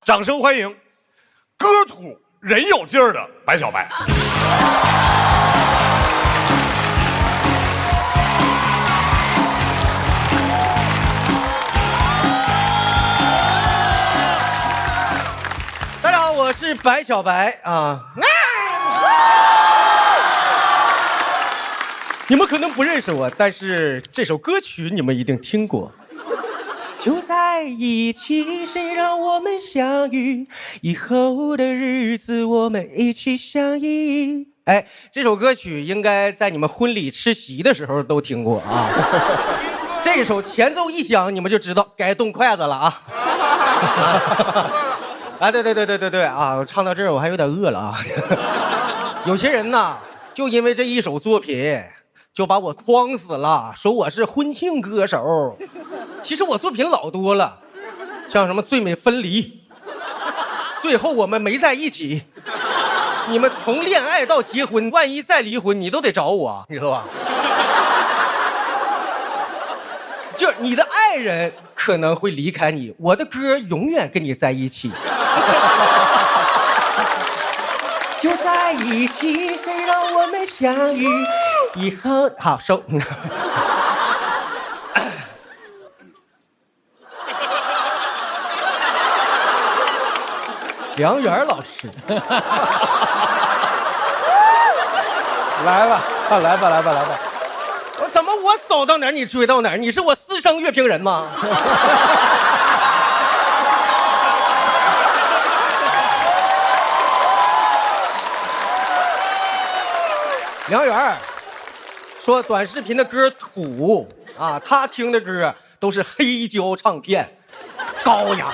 掌声欢迎歌土人有劲儿的白小白。大家好，我是白小白啊。你们可能不认识我，但是这首歌曲你们一定听过。就在一起，谁让我们相遇？以后的日子，我们一起相依。哎，这首歌曲应该在你们婚礼吃席的时候都听过啊。这首前奏一响，你们就知道该动筷子了啊。啊，对啊！唱到这儿我还有点饿了啊。有些人呐，就因为这一首作品，就把我诓死了，说我是婚庆歌手。其实我作品老多了，像什么最美分离，最后我们没在一起。你们从恋爱到结婚，万一再离婚，你都得找我，你知道吧？就你的爱人可能会离开你，我的歌永远跟你在一起。就在一起，谁让我们相遇？以后好收。梁元老师，来吧，来吧。怎么我走到哪儿你追到哪儿？你是我私生乐评人吗？梁元说短视频的歌土啊，他听的歌都是黑胶唱片，高雅。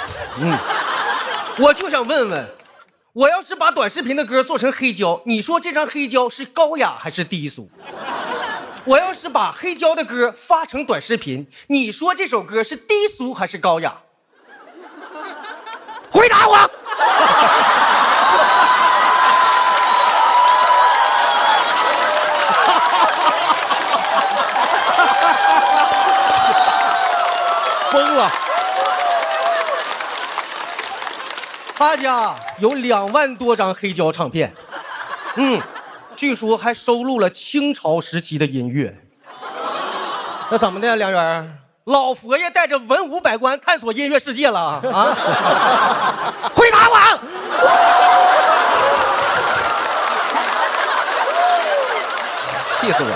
我就想问问，我要是把短视频的歌做成黑胶，你说这张黑胶是高雅还是低俗？我要是把黑胶的歌发成短视频，你说这首歌是低俗还是高雅？回答我！疯了！他家有2万多张黑胶唱片，据说还收录了清朝时期的音乐。那怎么的，梁元？老佛爷带着文武百官探索音乐世界了啊！回答我！气死我了！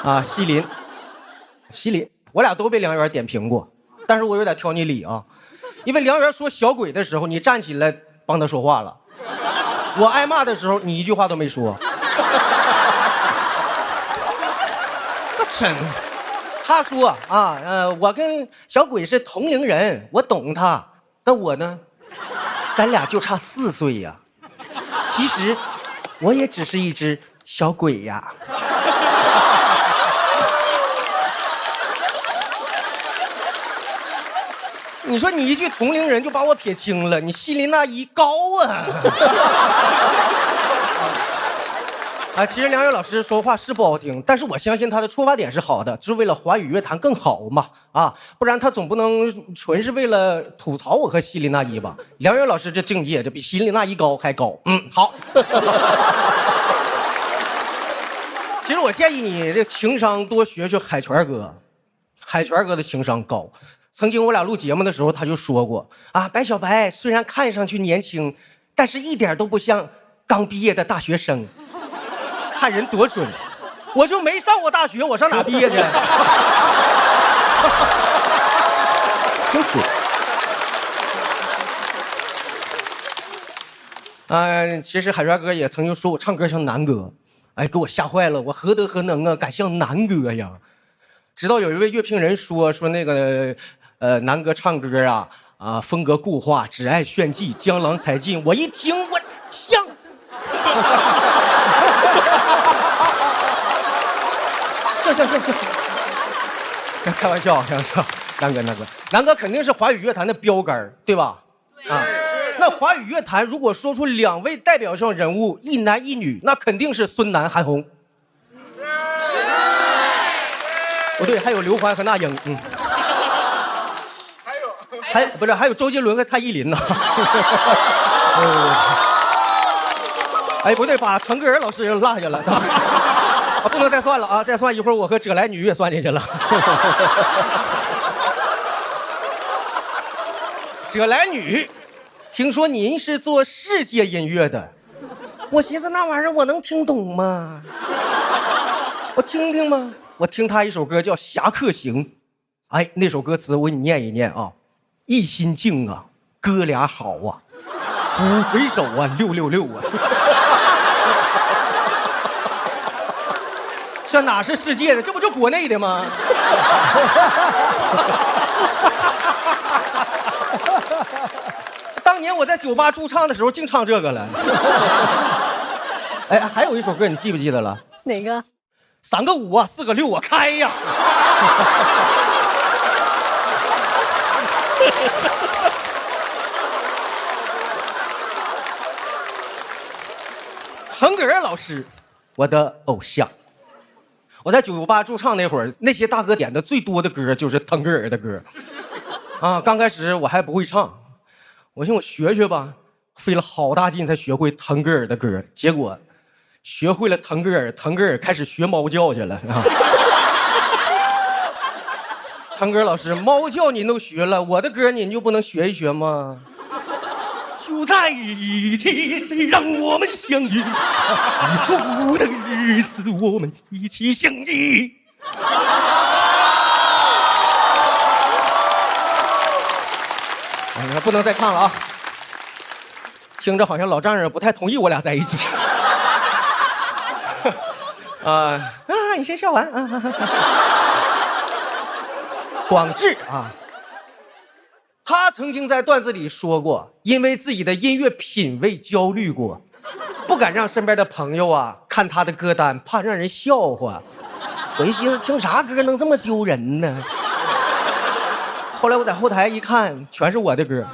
啊，西林，我俩都被梁元点评过，但是我有点挑你理啊，因为梁元说小鬼的时候，你站起来帮他说话了；我挨骂的时候，你一句话都没说。真，他说啊，我跟小鬼是同龄人，我懂他，那我呢，咱俩就差4岁呀。其实，我也只是一只小鬼呀。你说你一句同龄人就把我撇清了，你西林那一高啊！啊，其实梁元老师说话是不好听，但是我相信他的出发点是好的，就是为了华语乐坛更好嘛，啊，不然他总不能纯是为了吐槽我和西林那一吧？梁元老师这境界，这比西林那一高还高。好。其实我建议你这情商多学学海泉哥，海泉哥的情商高。曾经我俩录节目的时候，他就说过啊，白小白虽然看上去年轻，但是一点都不像刚毕业的大学生。看人多准，我就没上过大学，我上哪毕业去？多准。其实海泉哥也曾经说我唱歌像南哥，哎，给我吓坏了，我何德何能啊，敢像南哥呀？直到有一位乐评人说那个南哥唱歌啊风格固化，只爱炫技，江郎才尽。我一听我像。像，开玩笑，南哥肯定是华语乐坛的标杆，对吧？对啊，那华语乐坛如果说出2位代表性人物，一男一女，那肯定是孙楠、韩红。不对，还有刘欢和那英，还有周杰伦和蔡依林呢。哎，不对，把腾格尔老师落下了，不能再算了啊！再算一会儿，我和葛莱女也算进去了。葛莱女，听说您是做世界音乐的，我寻思那玩意儿我能听懂吗？我听听吗？我听他一首歌叫《侠客行》，哎，那首歌词我给你念一念啊：一心静啊，哥俩好啊，五回首啊，666啊。这哪是世界的，这不就国内的吗？当年我在酒吧驻唱的时候，净唱这个了。哎，还有一首歌你记不记得了？哪个？3个5啊，4个6啊，开呀！腾格尔老师，我的偶像。我在酒吧驻唱那会儿，那些大哥点的最多的歌就是腾格尔的歌。啊，刚开始我还不会唱，我寻思我学学吧，费了好大劲才学会腾格尔的歌，结果学会了腾格尔，腾格尔开始学猫叫去了。腾格尔老师，猫叫您都学了，我的歌您就不能学一学吗？就在一起，谁让我们相遇？以后的日子，我们一起相依。哎，不能再唱了啊！听着好像老丈人不太同意我俩在一起。你先笑完啊。广智啊。他曾经在段子里说过，因为自己的音乐品味焦虑过，不敢让身边的朋友啊看他的歌单，怕让人笑话。我一寻思，听啥歌能这么丢人呢？后来我在后台一看，全是我的歌。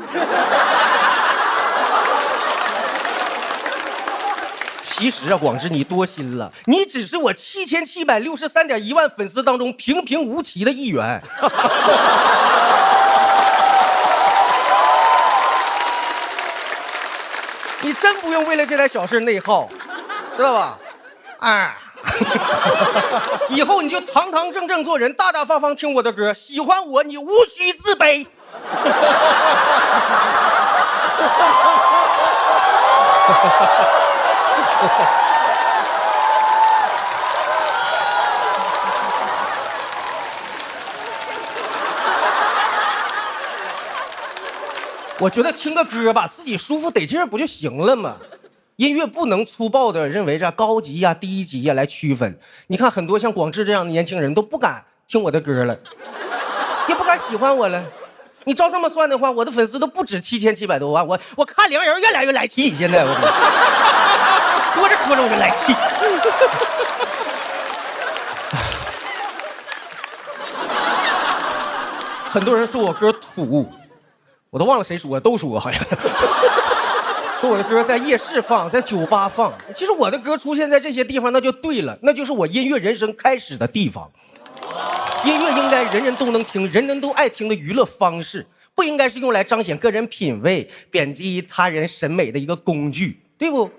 其实啊，广智你多心了，你只是我7763.1万粉丝当中平平无奇的一员。你真不用为了这点小事内耗，知道吧？啊，以后你就堂堂正正做人，大大方方听我的歌，喜欢我你无需自卑。我觉得听个歌吧，自己舒服得劲儿不就行了吗？音乐不能粗暴的认为这高级呀、低级呀来区分。你看很多像广智这样的年轻人都不敢听我的歌了，也不敢喜欢我了。你照这么算的话，我的粉丝都不止7700多万。我看梁人越来越来气，现在我说着说着我就来气。很多人说我歌土。我都忘了谁说，都说好像说我的歌在夜市放，在酒吧放。其实我的歌出现在这些地方，那就对了，那就是我音乐人生开始的地方。音乐应该人人都能听，人人都爱听的娱乐方式，不应该是用来彰显个人品味、贬低他人审美的一个工具，对不？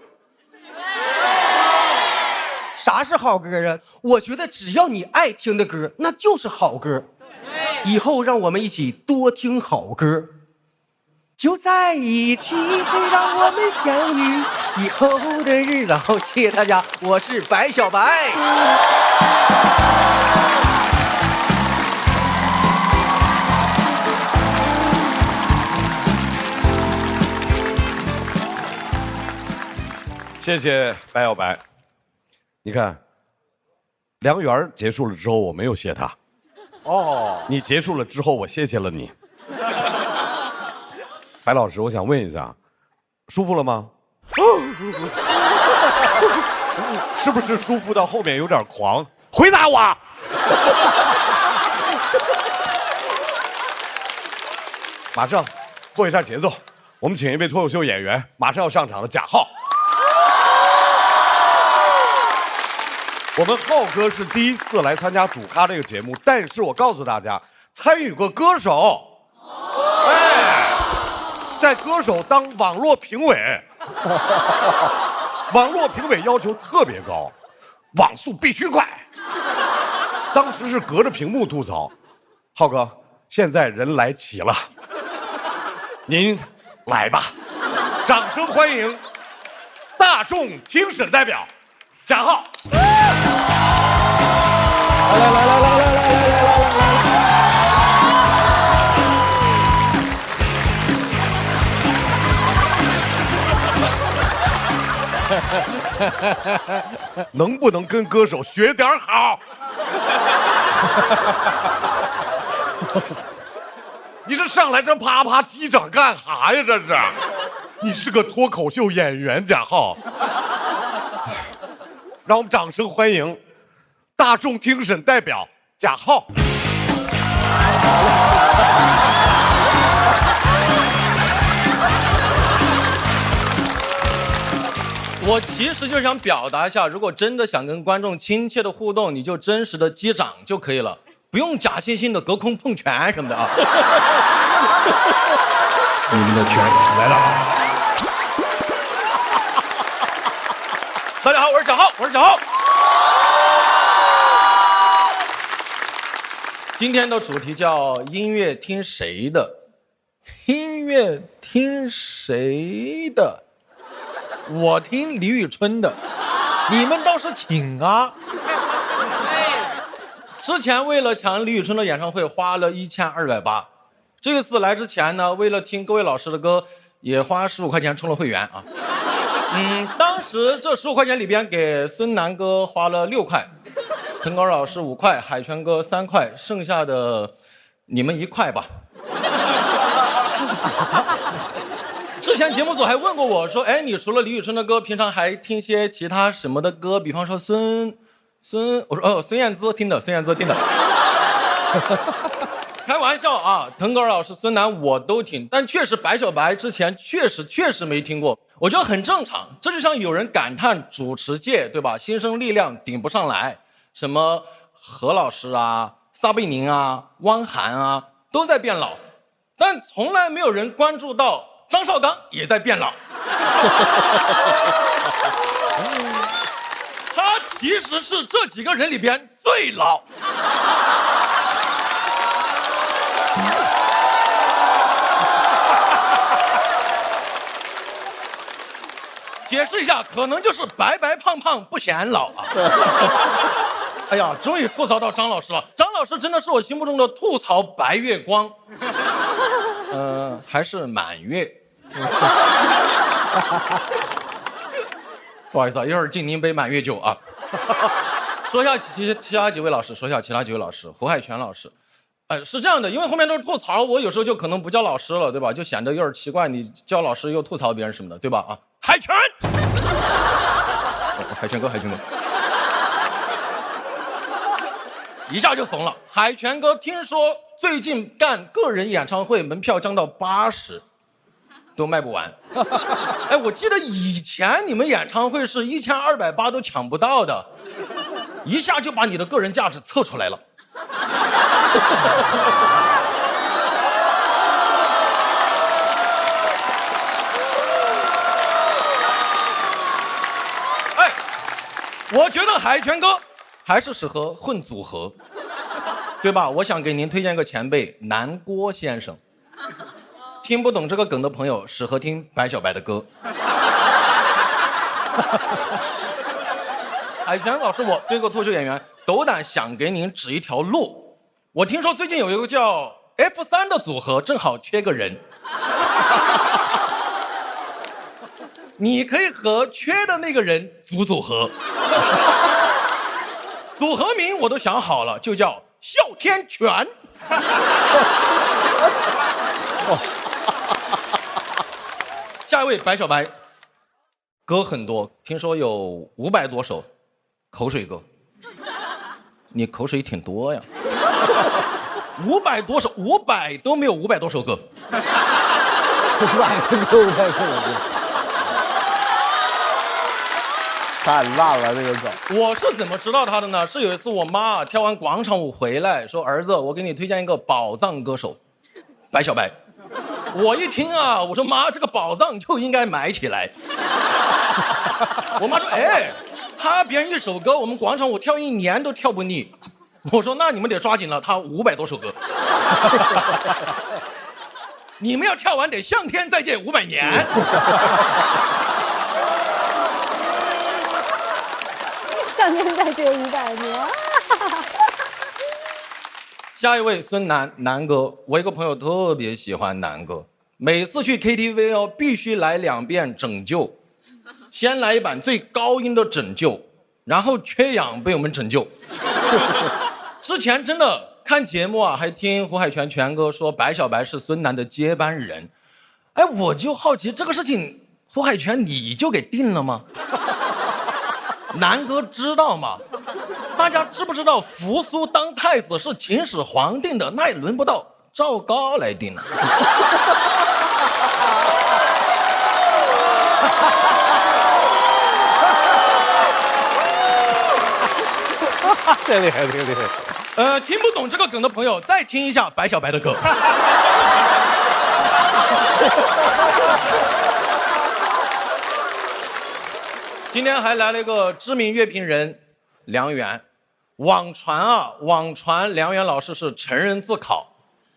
啥是好歌啊？我觉得只要你爱听的歌，那就是好歌。以后让我们一起多听好歌。就在一起，谁让我们相遇？以后的日子，好，谢谢大家，我是白小白。谢谢白小白。你看，梁园结束了之后，我没有谢他。哦，你结束了之后，我谢谢了你。白老师，我想问一下，舒服了吗？是不是舒服到后面有点狂？回答我！马上过一下节奏，我们请一位脱口秀演员马上要上场的贾浩。我们浩哥是第一次来参加主咖这个节目，但是我告诉大家，参与过歌手，哎，在歌手当网络评委，网络评委要求特别高，网速必须快。当时是隔着屏幕吐槽，浩哥，现在人来齐了，您来吧，掌声欢迎大众听审代表贾浩。能不能跟歌手学点好？你这上来这啪啪击掌干哈呀？这是，你是个脱口秀演员，贾浩。让我们掌声欢迎大众听审代表贾浩。我其实就想表达一下，如果真的想跟观众亲切的互动，你就真实的击掌就可以了，不用假惺惺的隔空碰拳什么的啊。你们的拳来了。大家好，我是贾浩，我是贾浩。今天的主题叫音乐听谁的？音乐听谁的？我听李宇春的，你们倒是请啊！之前为了抢李宇春的演唱会花了1280，这次来之前呢，为了听各位老师的歌，也花15块钱充了会员啊。当时这15块钱里边给孙楠哥花了6块，腾格尔老师5块，海泉哥3块，剩下的你们1块吧。之前节目组还问过我说，哎，你除了李宇春的歌，平常还听些其他什么的歌？比方说我说孙燕姿听的，孙燕姿听的。开玩笑啊，腾格尔老师、孙楠我都听，但确实白小白之前确实没听过，我觉得很正常。这就像有人感叹主持界，对吧？新生力量顶不上来，什么何老师啊、撒贝宁啊、汪涵啊都在变老，但从来没有人关注到张绍刚也在变老。他其实是这几个人里边最老。解释一下，可能就是白白胖胖不显老啊。哎呀，终于吐槽到张老师了。张老师真的是我心目中的吐槽白月光，还是满月。不好意思啊，一会儿敬您杯满月酒啊。说一下其他几位老师，胡海泉老师。是这样的，因为后面都是吐槽，我有时候就可能不叫老师了，对吧？就显得有点奇怪，你叫老师又吐槽别人什么的，对吧？啊，海泉，海泉哥，一下就怂了。海泉哥听说最近干个人演唱会，门票降到80，都卖不完。哎，我记得以前你们演唱会是1280都抢不到的，一下就把你的个人价值测出来了。哎，我觉得海泉哥还是适合混组合，对吧？我想给您推荐一个前辈南郭先生，听不懂这个梗的朋友适合听白小白的歌。海泉老师，我这个脱口秀演员斗胆想给您指一条路。我听说最近有一个叫 F3 的组合，正好缺个人。你可以和缺的那个人组合。组合名我都想好了，就叫哮天犬。下一位白小白，歌很多，听说有500多首口水歌。你口水挺多呀。500多首，500都没有500多首歌。太烂了这个梗。我是怎么知道他的呢？是有一次我妈跳完广场舞回来，说：“儿子，我给你推荐一个宝藏歌手，白小白。”我一听啊，我说妈，这个宝藏就应该买起来。我妈说：“哎，他别人一首歌，我们广场舞跳1年都跳不腻。”我说：“那你们得抓紧了，他500多首歌。”你们要跳完得向天再借500年。向天再借500年。下一位孙楠，楠哥，我一个朋友特别喜欢楠哥，每次去 KTV 哦，必须来2遍拯救，先来一版最高音的拯救，然后缺氧被我们拯救。之前真的看节目啊，还听胡海泉泉哥说白小白是孙楠的接班人，哎，我就好奇这个事情，胡海泉你就给定了吗？楠哥知道吗？大家知不知道扶苏当太子是秦始皇定的，那也轮不到赵高来定了。这厉害，这厉害。听不懂这个梗的朋友，再听一下白小白的歌。今天还来了一个知名乐评人梁元，网传梁元老师是成人自考，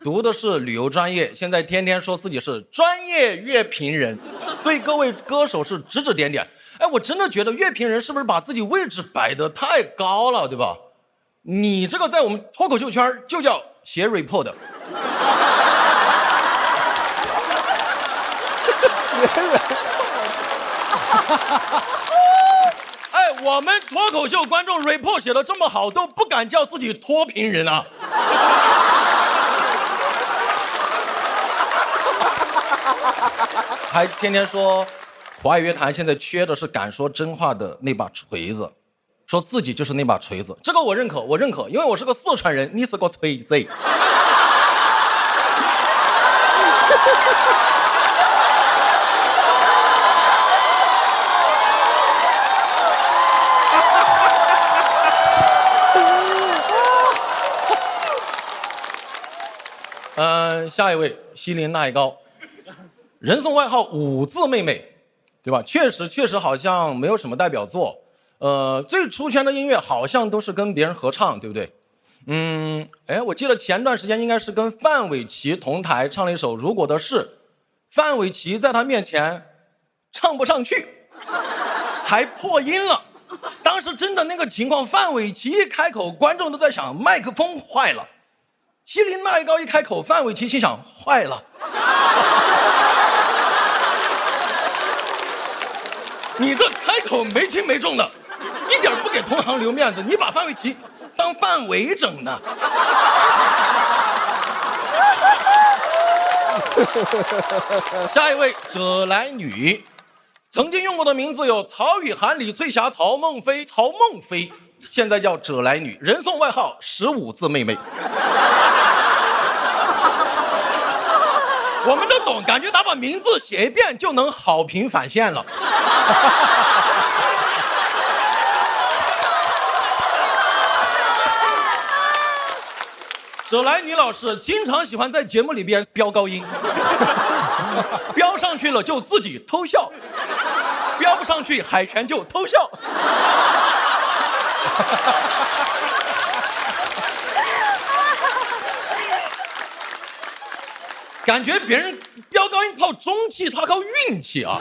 读的是旅游专业，现在天天说自己是专业乐评人，对各位歌手是指指点点。哎，我真的觉得乐评人是不是把自己位置摆得太高了，对吧？你这个在我们脱口秀圈就叫写 report 的。哎，我们脱口秀观众 report 写的这么好，都不敢叫自己脱评人啊。还天天说华语乐坛现在缺的是敢说真话的那把锤子，说自己就是那把锤子，这个我认可，因为我是个四川人，你是个锤子。下一位西林奈高，人送外号5字妹妹，对吧？确实好像没有什么代表作，最出圈的音乐好像都是跟别人合唱，对不对？我记得前段时间应该是跟范玮琪同台唱了一首《如果的事》，范玮琪在他面前唱不上去，还破音了。当时真的那个情况，范玮琪一开口，观众都在想麦克风坏了。西林奈高一开口，范玮琪心想坏了。你这开口没轻没重的，一点不给同行留面子，你把范玮琪当范伟整呢。下一位者来女，曾经用过的名字有曹雨涵、李翠霞、曹孟非、曹孟非，现在叫者来女，人送外号15字妹妹。我们都懂，感觉他把名字写一遍就能好评返现了。者来女老师经常喜欢在节目里边飙高音，飙上去了就自己偷笑，飙不上去海泉就偷笑。感觉别人飙高音靠中气，他靠运气啊！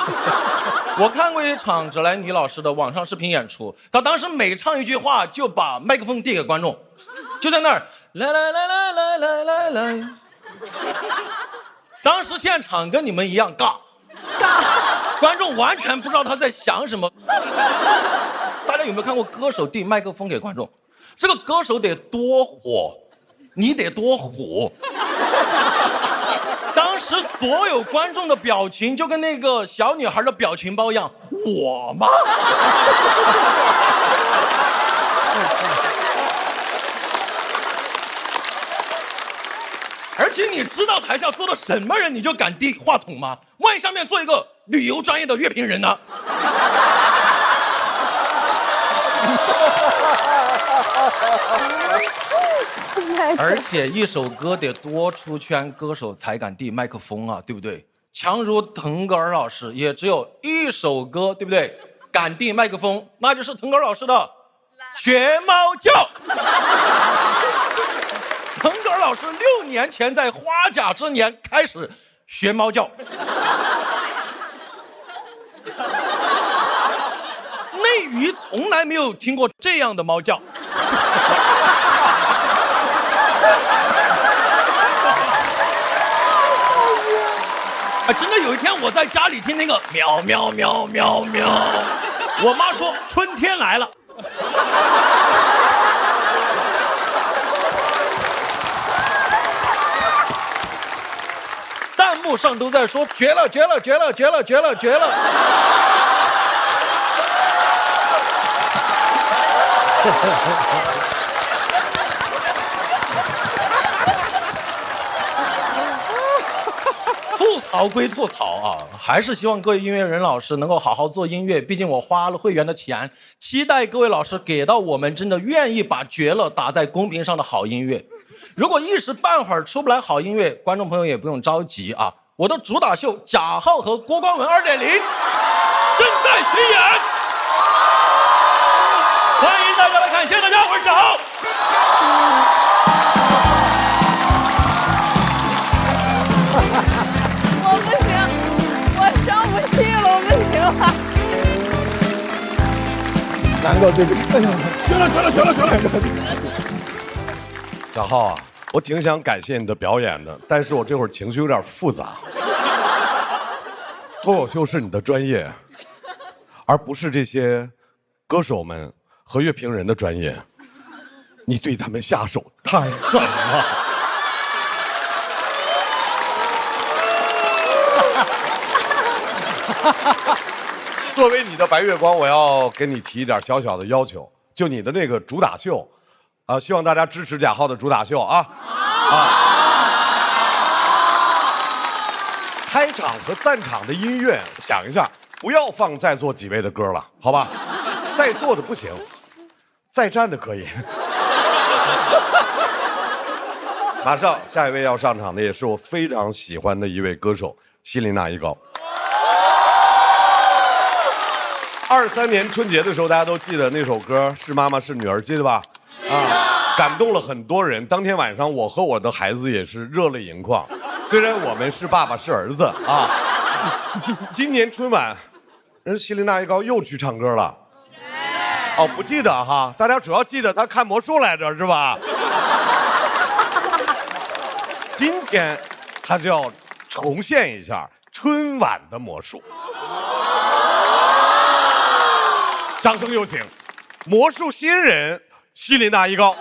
我看过一场者来女老师的网上视频演出，她当时每唱一句话就把麦克风递给观众，就在那儿来来来来来来来来。当时现场跟你们一样尬，观众完全不知道他在想什么。大家有没有看过歌手递麦克风给观众？这个歌手得多火，你得多虎。当时所有观众的表情就跟那个小女孩的表情包一样，我吗？而且你知道台下坐的什么人，你就敢递话筒吗？万一下面坐一个旅游专业的乐评人呢？太而且一首歌得多出圈，歌手才敢递麦克风啊，对不对？强如腾格尔老师，也只有一首歌，对不对？敢递麦克风，那就是腾格尔老师的《学猫叫》。腾格尔老师6年前在花甲之年开始学猫叫，内娱从来没有听过这样的猫叫。真的有一天我在家里听那个喵喵喵喵喵，我妈说春天来了。弹幕上都在说绝了绝了绝了绝了绝了绝了。吐槽归吐槽啊，还是希望各位音乐人老师能够好好做音乐，毕竟我花了会员的钱，期待各位老师给到我们真的愿意把绝了打在公屏上的好音乐。如果一时半会儿出不来好音乐，观众朋友也不用着急啊，我的主打秀贾浩和郭光文2.0正在巡演，欢迎大家来看，谢谢大家，我是贾浩。我不行，我上不去了，我不行了。难过，对不起。全了。小浩啊，我挺想感谢你的表演的，但是我这会儿情绪有点复杂。脱口秀是你的专业，而不是这些歌手们和乐评人的专业。你对他们下手太狠了。作为你的白月光，我要跟你提一点小小的要求，就你的那个主打秀，希望大家支持贾浩的主打秀啊！开场和散场的音乐，想一下，不要放在座几位的歌了，好吧？在座的不行，在站的可以。马上下一位要上场的也是我非常喜欢的一位歌手希林娜依高。23年春节的时候，大家都记得那首歌《是妈妈是女儿》，记得吧？感动了很多人。当天晚上，我和我的孩子也是热泪盈眶。虽然我们是爸爸是儿子啊。今年春晚，人希林娜依高又去唱歌了。哦，不记得哈，大家主要记得他看魔术来着，是吧？今天他就要重现一下春晚的魔术。掌声有请魔术新人希林娜依高。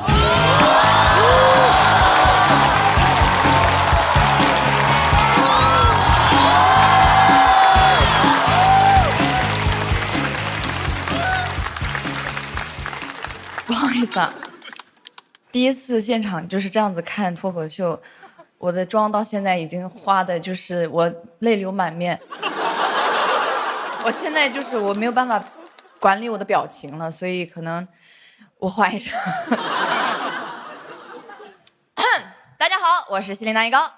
不好意思啊，第一次现场就是这样子看脱口秀，我的妆到现在已经花的就是我泪流满面。我现在就是我没有办法管理我的表情了，所以可能我换一场。大家好，我是希林娜依高。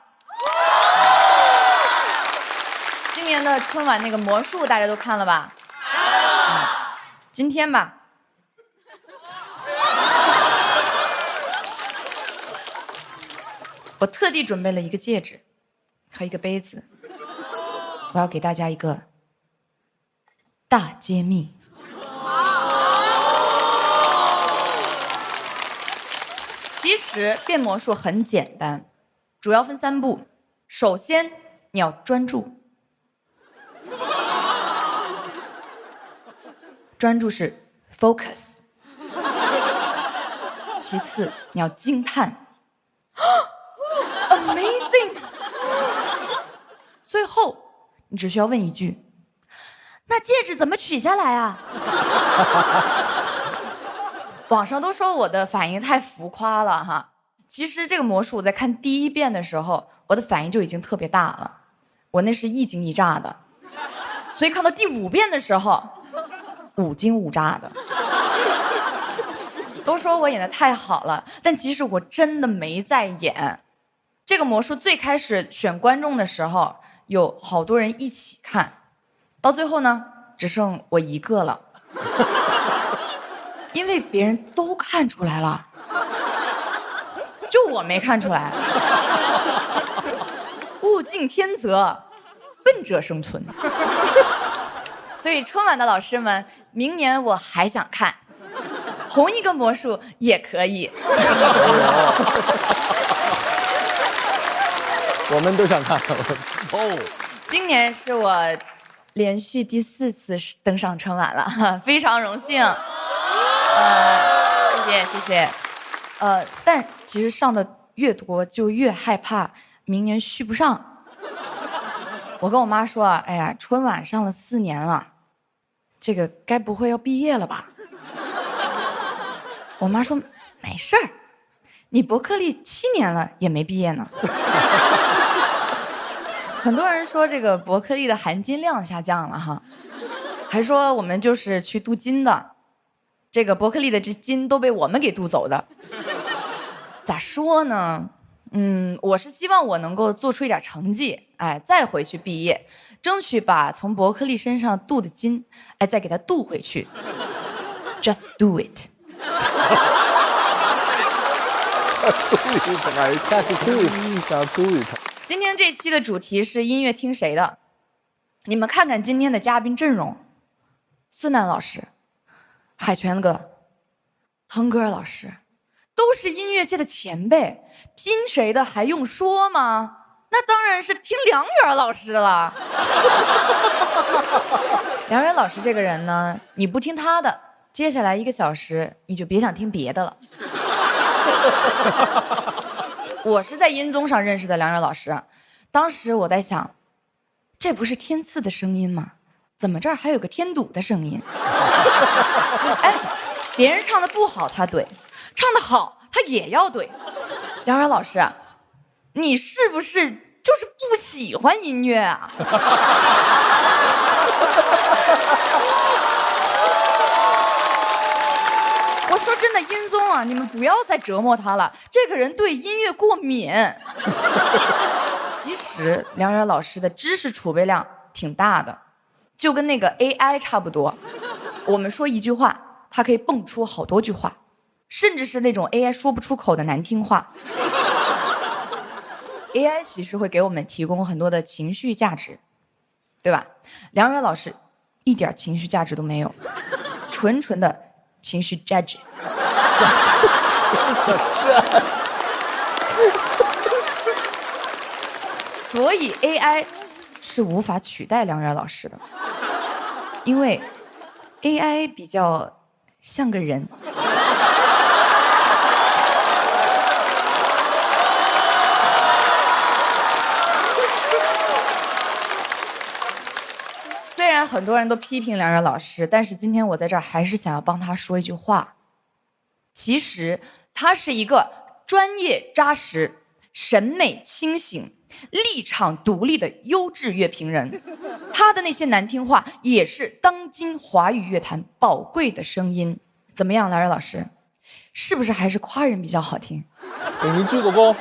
今年的春晚那个魔术大家都看了吧？今天吧，我特地准备了一个戒指和一个杯子，我要给大家一个大揭秘。其实变魔术很简单，主要分3步。首先你要专注，专注是 focus。其次你要惊叹，amazing。最后你只需要问一句：那戒指怎么取下来啊？网上都说我的反应太浮夸了哈，其实这个魔术我在看第1遍的时候，我的反应就已经特别大了，我那是一惊一乍的，所以看到第5遍的时候，5惊5乍的。都说我演的太好了，但其实我真的没在演。这个魔术最开始选观众的时候，有好多人一起看，到最后呢，只剩我一个了，因为别人都看出来了，就我没看出来。物竞天择，笨者生存。所以春晚的老师们，明年我还想看，同一个魔术也可以。我们都想看。哦，今年是我连续第4次登上春晚了，非常荣幸。谢谢。但其实上的越多，就越害怕明年续不上。我跟我妈说，哎呀，春晚上了4年了，这个该不会要毕业了吧？我妈说没事儿，你伯克利7年了也没毕业呢。很多人说这个伯克利的含金量下降了哈，还说我们就是去镀金的，这个伯克利的这金都被我们给镀走的。咋说呢？我是希望我能够做出一点成绩，再回去毕业，争取把从伯克利身上镀的金，再给它镀回去。Just do it。今天这期的主题是音乐听谁的？你们看看今天的嘉宾阵容：孙楠老师、海泉哥、腾格尔老师，都是音乐界的前辈，听谁的还用说吗？那当然是听梁元老师的了。梁元老师这个人呢，你不听他的，接下来1个小时你就别想听别的了。我是在音综上认识的梁元老师，当时我在想，这不是天赐的声音吗？怎么这儿还有个天赌的声音？别人唱的不好他怼，唱的好他也要怼。梁元老师，你是不是就是不喜欢音乐啊？我说真的，音综啊，你们不要再折磨他了，这个人对音乐过敏。其实梁元老师的知识储备量挺大的，就跟那个 AI 差不多。我们说一句话，它可以蹦出好多句话，甚至是那种 AI 说不出口的难听话。AI 其实会给我们提供很多的情绪价值，对吧？梁元老师一点情绪价值都没有，纯纯的情绪 judge。所以 AI 是无法取代梁元老师的，因为 AI 比较像个人。虽然很多人都批评梁元老师，但是今天我在这儿还是想要帮他说一句话。其实他是一个专业扎实、审美清醒、立场独立的优质乐评人，他的那些难听话也是当今华语乐坛宝贵的声音。怎么样，梁元老师，是不是还是夸人比较好听？给您鞠个躬。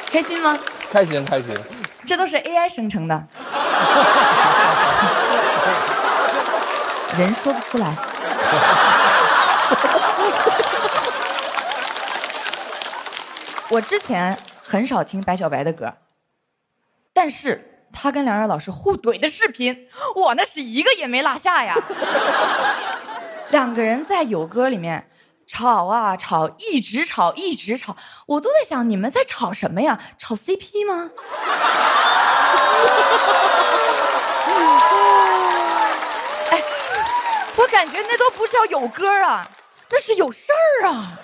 开心吗？开心开心。这都是 AI 生成的，人说不出来。我之前很少听白小白的歌，但是他跟梁元老师互怼的视频，我那是一个也没落下呀。两个人在有歌里面吵啊吵，一直吵一直吵，我都在想你们在吵什么呀？吵 CP 吗？哎，我感觉那都不叫有歌啊，那是有事儿啊。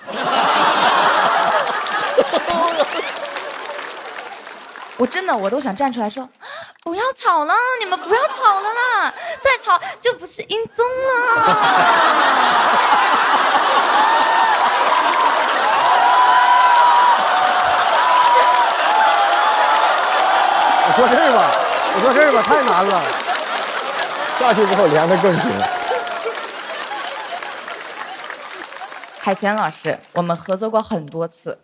我真的我都想站出来说，不要吵了，你们不要吵了啦，再吵就不是音综了。我说这儿吧，太难了。下去之后连的更深。海泉老师，我们合作过很多次，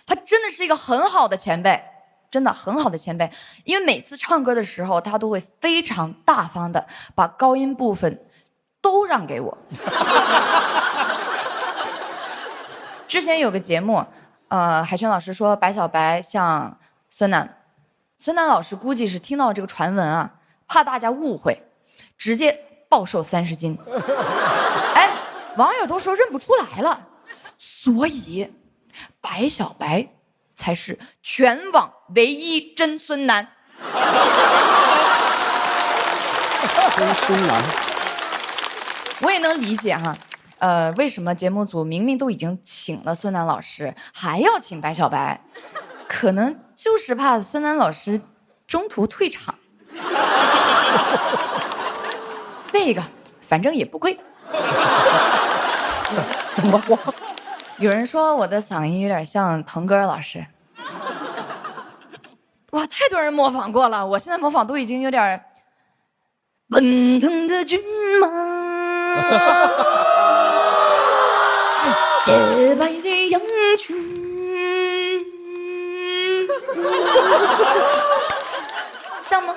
他真的是一个很好的前辈，真的很好的前辈。因为每次唱歌的时候，他都会非常大方的把高音部分都让给我。之前有个节目，海泉老师说白小白像孙楠，孙楠老师估计是听到这个传闻啊，怕大家误会，直接暴瘦30斤。哎，网友都说认不出来了，所以白小白才是全网唯一真孙楠。真孙楠，我也能理解哈，为什么节目组明明都已经请了孙楠老师，还要请白小白？可能就是怕孙楠老师中途退场。这个反正也不贵。什么话？有人说我的嗓音有点像腾格尔老师。哇，太多人模仿过了，我现在模仿都已经有点奔腾的骏马，洁白的羊群，像吗？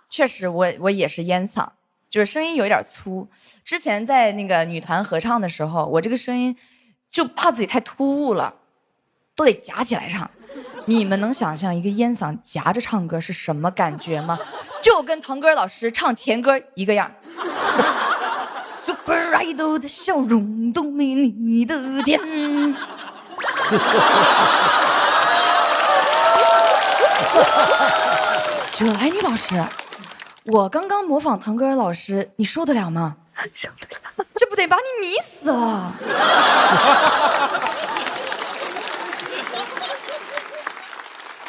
确实我也是烟嗓，就是声音有一点粗。之前在那个女团合唱的时候，我这个声音就怕自己太突兀了，都得夹起来唱。你们能想象一个烟嗓夹着唱歌是什么感觉吗？就跟腾格尔老师唱甜歌一个样。Super Idol 的笑容都没你的甜。哲来你老师，我刚刚模仿腾格尔老师，你受得了吗？受得了，这不得把你迷死了。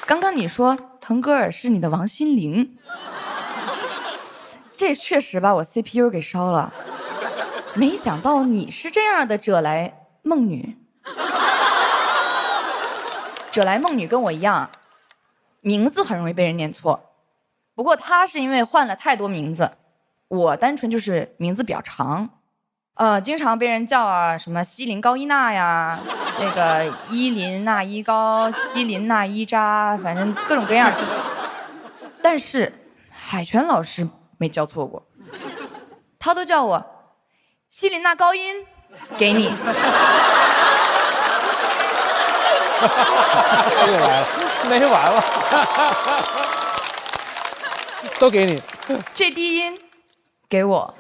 刚刚你说腾格尔是你的王心凌，这确实把我 CPU 给烧了。没想到你是这样的哲来梦女。哲来梦女跟我一样，名字很容易被人念错。不过她是因为换了太多名字，我单纯就是名字比较长，经常被人叫啊什么西林高一娜呀，这个伊林娜依高，西林娜依扎，反正各种各样的。但是海泉老师没叫错过，他都叫我西林娜高音，给你。又来了，没完了，都给你。这低音给我。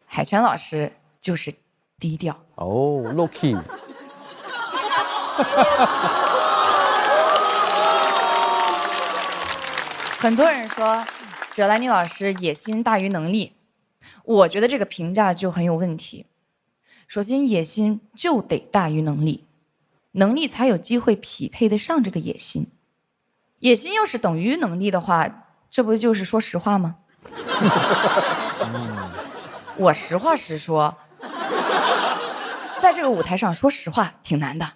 海泉老师就是低调哦 ，low key。很多人说哲来你老师野心大于能力，我觉得这个评价就很有问题。首先，野心就得大于能力，能力才有机会匹配得上这个野心。野心要是等于能力的话，这不就是说实话吗？我实话实说，在这个舞台上说实话挺难的，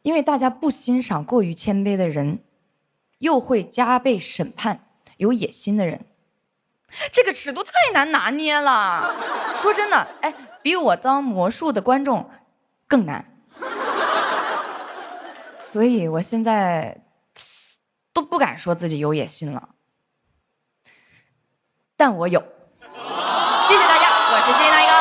因为大家不欣赏过于谦卑的人，又会加倍审判有野心的人，这个尺度太难拿捏了。说真的，哎，比我当魔术的观众更难。所以我现在都不敢说自己有野心了，但我有。谢谢大家，我是谢娜一个。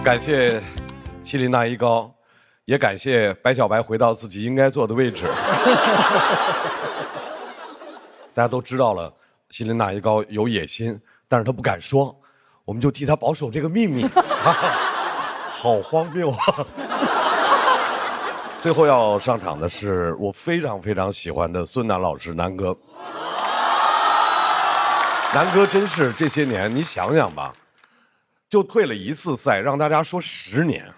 感谢西林娜依高，也感谢白小白回到自己应该坐的位置。大家都知道了，西林娜依高有野心，但是他不敢说，我们就替他保守这个秘密。好荒谬啊！最后要上场的是我非常非常喜欢的孙楠老师，南哥。南哥真是这些年，你想想吧，就退了一次赛，让大家说10年，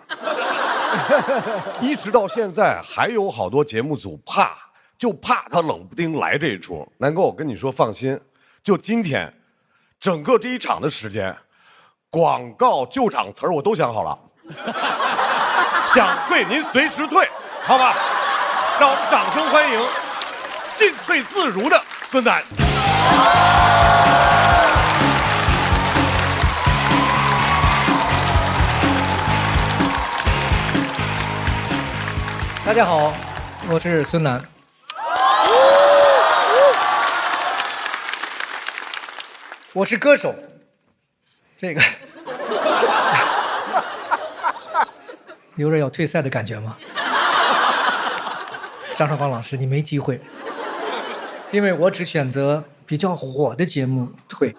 一直到现在还有好多节目组怕就怕他冷不丁来这一出。南哥，我跟你说，放心，就今天，整个这一场的时间，广告、救场词儿我都想好了。想退您随时退，好吧？让我们掌声欢迎进退自如的孙楠。大家好，我是孙楠。我是歌手。这个有点要退赛的感觉吗？张绍刚老师，你没机会，因为我只选择比较火的节目退。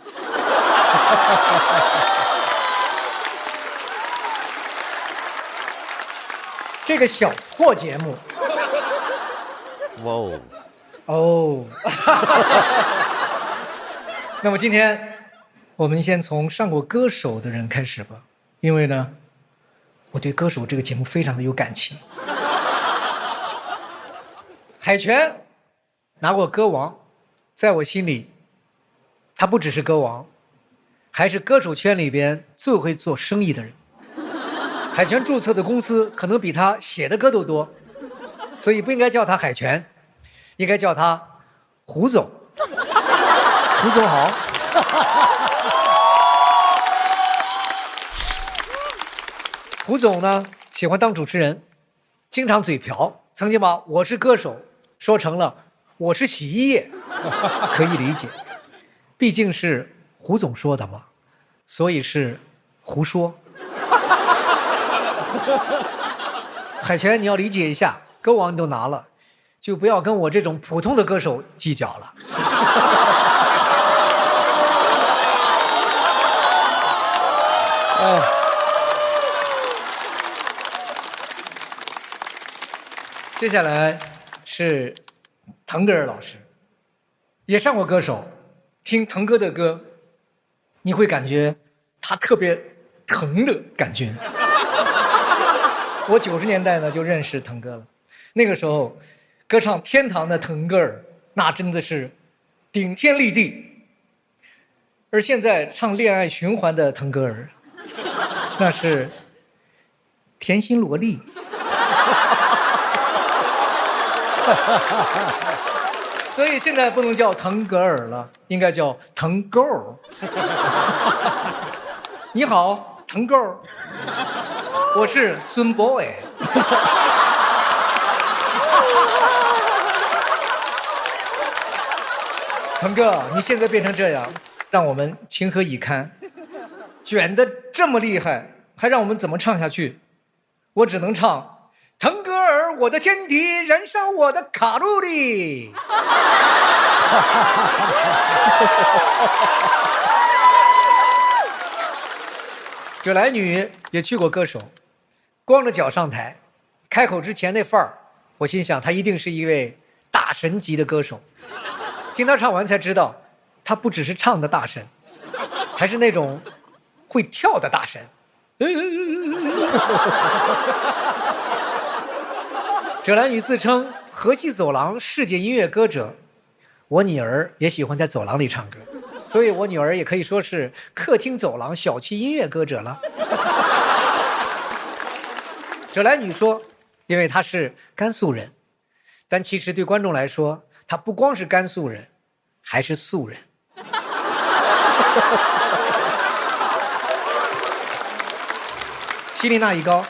这个小破节目，哇哦，哦，那么今天我们先从上过歌手的人开始吧，因为呢，我对歌手这个节目非常的有感情。海泉拿过歌王，在我心里，他不只是歌王，还是歌手圈里边最会做生意的人。海泉注册的公司可能比他写的歌都多，所以不应该叫他海泉，应该叫他胡总。胡总好。胡总呢喜欢当主持人，经常嘴瓢，曾经把我是歌手说成了我是洗衣液，可以理解，毕竟是胡总说的嘛，所以是胡说。海泉，你要理解一下，歌王你都拿了，就不要跟我这种普通的歌手计较了。接下来是腾格尔老师，也上过歌手，听腾哥的歌，你会感觉他特别疼的感觉。我90年代呢就认识腾哥了，那个时候歌唱天堂的腾格尔那真的是顶天立地，而现在唱恋爱循环的腾格尔那是甜心萝莉。所以现在不能叫腾格尔了，应该叫腾够。你好，腾够，我是孙 boy。腾哥，你现在变成这样，让我们情何以堪？卷得这么厉害，还让我们怎么唱下去？我只能唱腾格尔，我的天敌，燃烧我的卡路里。葛莱女也去过歌手，光着脚上台，开口之前那范儿，我心想她一定是一位大神级的歌手。听她唱完才知道，她不只是唱的大神，还是那种会跳的大神。葛莱女自称河西走廊世界音乐歌者，我女儿也喜欢在走廊里唱歌，所以我女儿也可以说是客厅走廊小区音乐歌者了。葛莱女说，因为她是甘肃人，但其实对观众来说，她不光是甘肃人，还是素人。希丽娜一高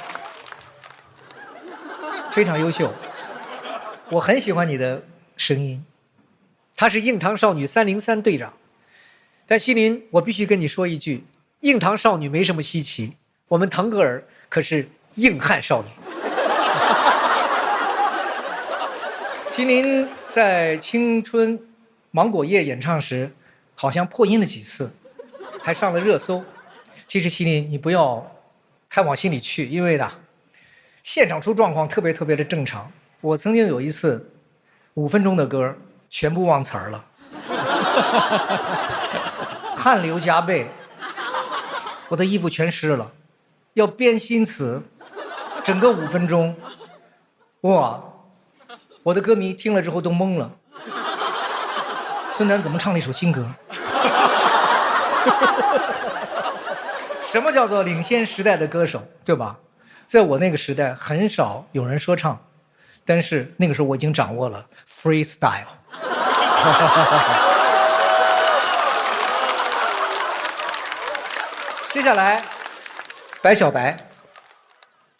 非常优秀，我很喜欢你的声音。她是硬糖少女303队长，但希林，我必须跟你说一句，硬糖少女没什么稀奇，我们腾格尔可是硬汉少女。希林在青春芒果叶演唱时，好像破音了几次，还上了热搜。其实希林，你不要太往心里去，因为呢，现场出状况特别的正常。我曾经有一次5分钟的歌全部忘词儿了，汗流浃背，我的衣服全湿了，要编新词，整个5分钟，哇，我的歌迷听了之后都懵了。孙楠怎么唱了一首新歌？什么叫做领先时代的歌手，对吧？在我那个时代，很少有人说唱，但是那个时候我已经掌握了 freestyle。接下来，白小白，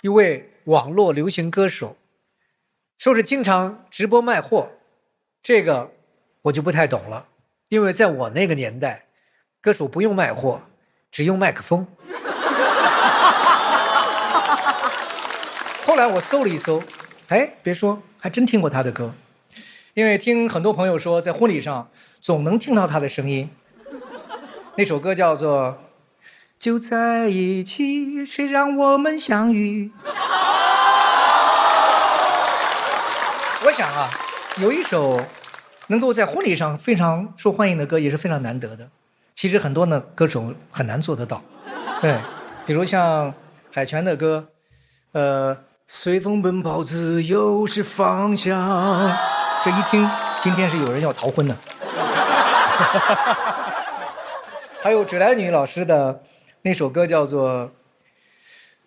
一位网络流行歌手，说是经常直播卖货，这个我就不太懂了，因为在我那个年代，歌手不用卖货，只用麦克风。后来我搜了一搜，哎，别说，还真听过他的歌，因为听很多朋友说，在婚礼上总能听到他的声音。那首歌叫做就在一起，谁让我们相遇。我想啊，有一首能够在婚礼上非常受欢迎的歌也是非常难得的。其实很多呢歌手很难做得到，对，比如像海泉的歌，随风奔跑，自由是方向。这一听，今天是有人要逃婚的。还有芷来女老师的那首歌叫做《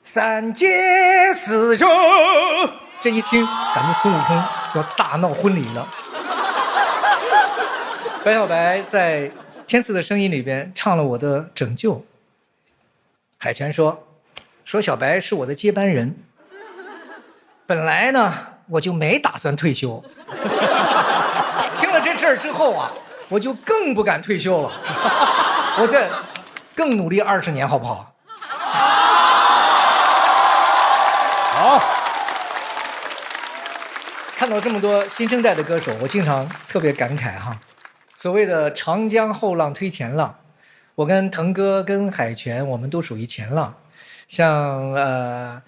三界四热》，这一听，感觉孙悟空要大闹婚礼了。白小白在《天赐的声音》里边唱了我的拯救。海泉说小白是我的接班人。本来呢，我就没打算退休。听了这事儿之后啊，我就更不敢退休了。我再更努力20年，好不好？好。看到这么多新生代的歌手，我经常特别感慨哈。所谓的长江后浪推前浪，我跟腾哥、跟海泉，我们都属于前浪。像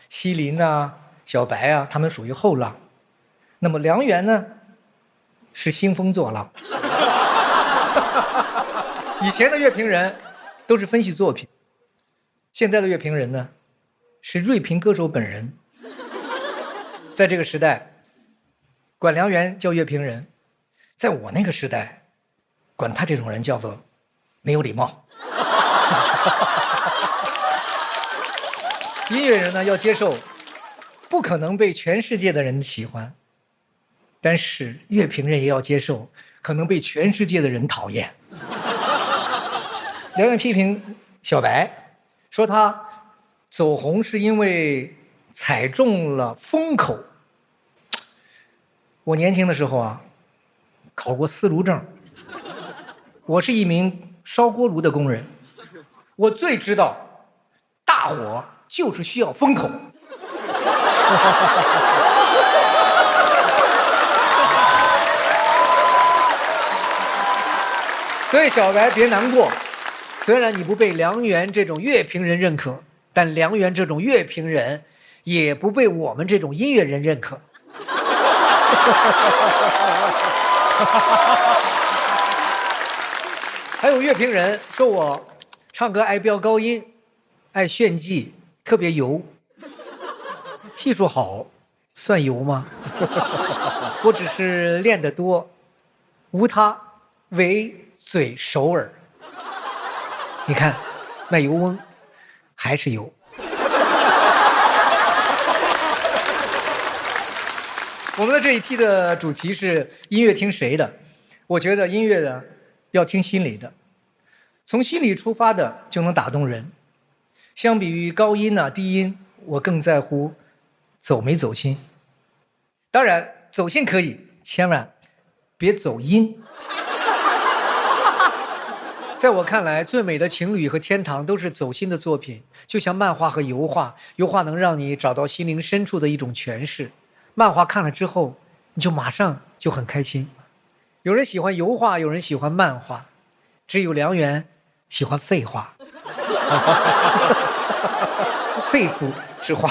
西林啊、小白啊，他们属于后浪。那么梁元呢，是兴风作浪。以前的乐评人都是分析作品，现在的乐评人呢，是锐评歌手本人。在这个时代，管梁元叫乐评人，在我那个时代，管他这种人叫做没有礼貌。音乐人呢，要接受不可能被全世界的人喜欢，但是乐评人也要接受可能被全世界的人讨厌。梁元批评小白，说他走红是因为踩中了风口。我年轻的时候啊，考过司炉证，我是一名烧锅炉的工人，我最知道大火就是需要风口。所以小白别难过，虽然你不被梁元这种乐评人认可，但梁元这种乐评人也不被我们这种音乐人认可。还有乐评人说我唱歌爱飙高音，爱炫技，特别油。技术好算油吗？我只是练得多，无他，唯嘴熟耳。你看那油翁还是油。我们的这一期的主题是音乐听谁的？我觉得音乐的要听心里的，从心里出发的就能打动人。相比于高音啊、低音，我更在乎走没走心。当然走心可以，千万别走音。在我看来，最美的情侣和天堂都是走心的作品，就像漫画和油画，油画能让你找到心灵深处的一种诠释，漫画看了之后你就马上就很开心。有人喜欢油画，有人喜欢漫画，只有梁元喜欢废话。肺腑之话。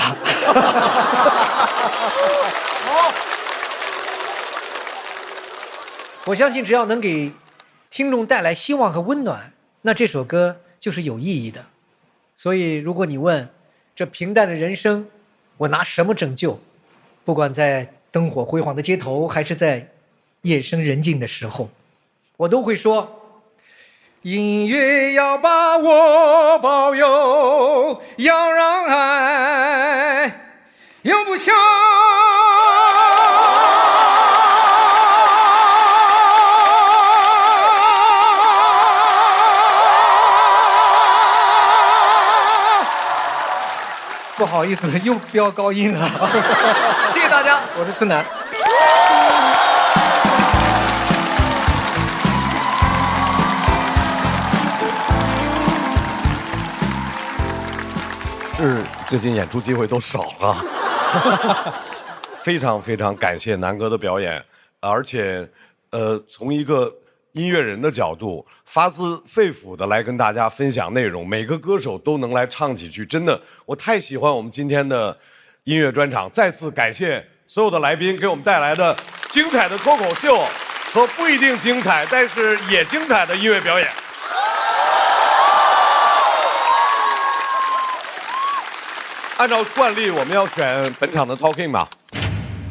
我相信只要能给听众带来希望和温暖，那这首歌就是有意义的。所以如果你问这平淡的人生我拿什么拯救，不管在灯火辉煌的街头，还是在夜深人静的时候，我都会说：音乐要把我保佑，要让爱永不消。不好意思，又飙高音了。谢谢大家，我是孙楠。是最近演出机会都少啊。非常非常感谢南哥的表演，而且，从一个音乐人的角度，发自肺腑的来跟大家分享内容，每个歌手都能来唱几句，真的，我太喜欢我们今天的音乐专场。再次感谢所有的来宾给我们带来的精彩的脱口秀和不一定精彩，但是也精彩的音乐表演。按照惯例，我们要选本场的 Talking 嘛，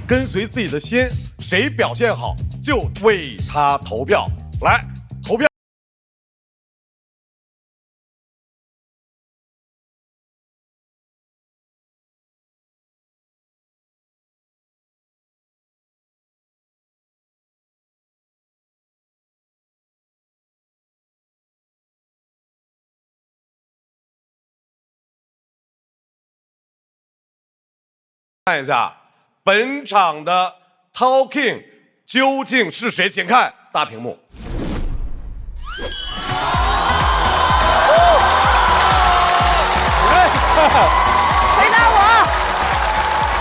跟随自己的心，谁表现好就为他投票。来，投票。看一下本场的 Talking 究竟是谁？请看大屏幕。回答我！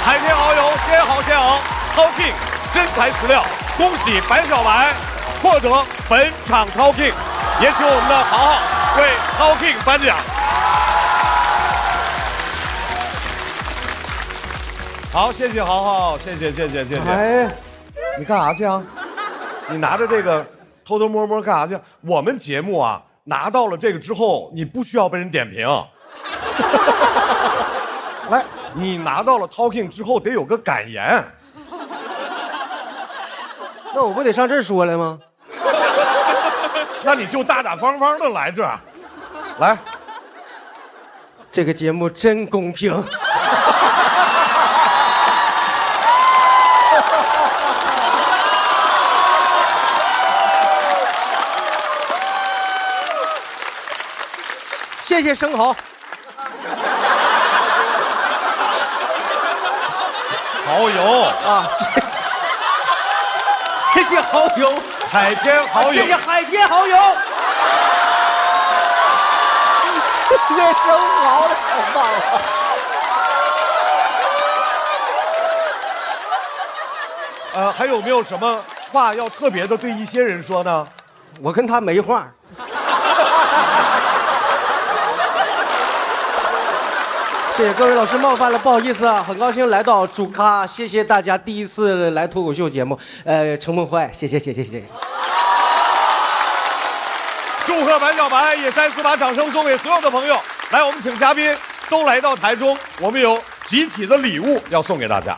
海天好友，先好先好 ，Talking 真材实料，恭喜白小白获得本场 Talking， 也请我们的豪豪为 Talking 颁奖。好，谢谢豪豪，谢谢。哎，你干啥去啊？你拿着这个偷偷摸摸干啥去？我们节目啊，拿到了这个之后，你不需要被人点评。来，你拿到了 Talking 之后得有个感言。那我不得上这儿说来吗？那你就大大方方的来这儿，来。这个节目真公平。谢谢生蚝。蚝油啊，谢谢蚝油，海天蚝油，谢谢海天蚝油。这生蚝的太棒了。还有没有什么话要特别的对一些人说呢？我跟他没话。谢谢各位老师冒犯了，不好意思啊，很高兴来到主咖，谢谢大家第一次来脱口秀节目，承蒙怀，谢谢。祝贺白小白，也再次把掌声送给所有的朋友。来，我们请嘉宾都来到台中，我们有集体的礼物要送给大家。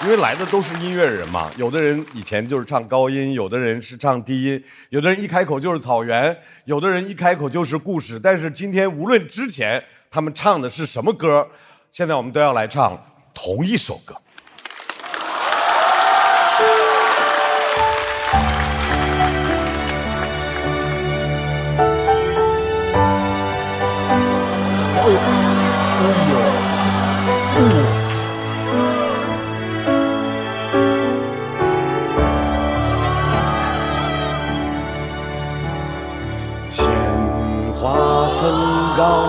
因为来的都是音乐人嘛，有的人以前就是唱高音，有的人是唱低音，有的人一开口就是草原，有的人一开口就是故事。但是今天无论之前他们唱的是什么歌，现在我们都要来唱同一首歌。告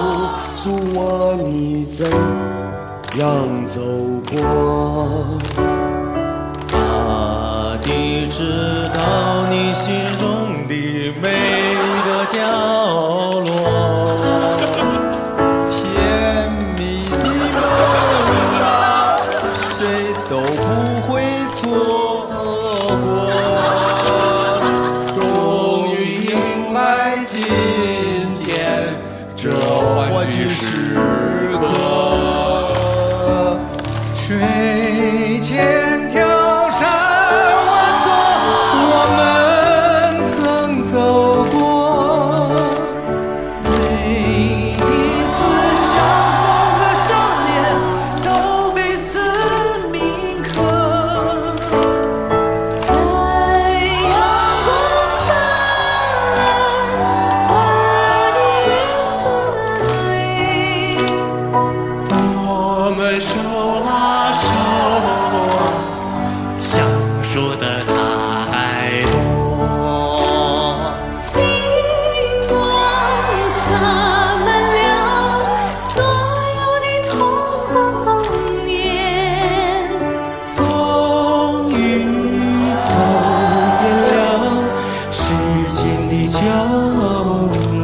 诉我你怎样走过，大地知道你心中的每个角落，甜蜜的梦啊，谁都不会错过，终于迎来今天这欢聚时刻。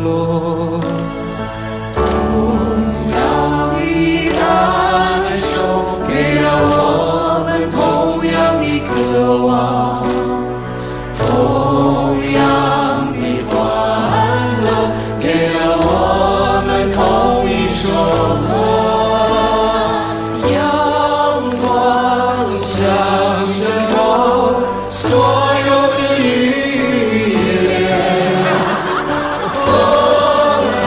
落。同样的感受，给了我们同样的渴望，同样的欢乐，给了我们同一首歌。阳光像渗透所有的语言，风儿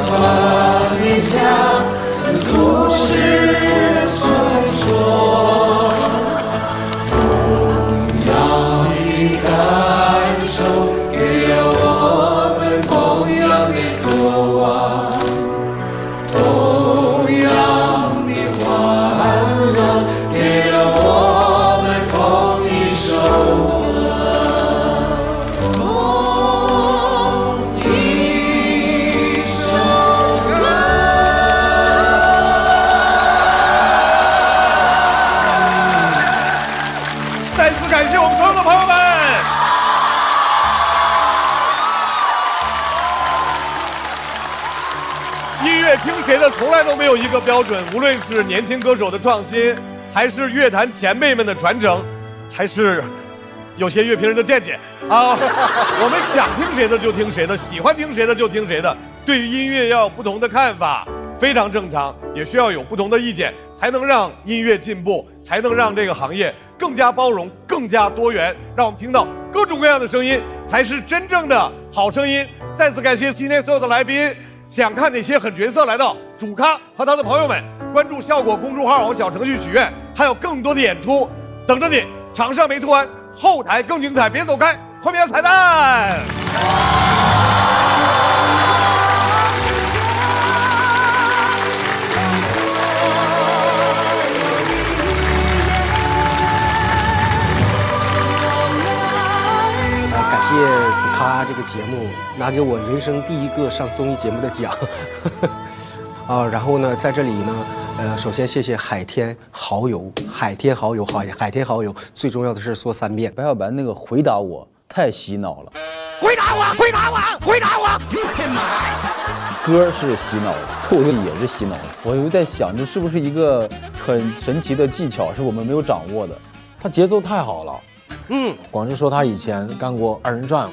把天下都市传说，同样的感受，给了我们同样的渴望，同样的欢乐，给了我们同一首歌，同一首歌。再次感谢我们所有的朋友们。音乐听谁的从来都没有一个标准，无论是年轻歌手的创新，还是乐坛前辈们的传承，还是有些乐评人的见解啊，我们想听谁的就听谁的，喜欢听谁的就听谁的。对于音乐要有不同的看法，非常正常，也需要有不同的意见，才能让音乐进步，才能让这个行业更加包容、更加多元，让我们听到各种各样的声音，才是真正的好声音。再次感谢今天所有的来宾。想看哪些狠角色来到主咖和他的朋友们，关注效果公众号和小程序许愿，还有更多的演出等着你。场上没涂完，后台更精彩，别走开，后面有彩蛋。感谢主咖这个节目拿给我人生第一个上综艺节目的奖。然后呢，在这里呢，首先谢谢海天好友，海天好友，最重要的是说3遍。白小白那个回答我太洗脑了，回答我，回答我，回答我！歌是洗脑的，脱口秀也是洗脑的。我就在想，这是不是一个很神奇的技巧，是我们没有掌握的？他节奏太好了。广志说他以前干过2人转，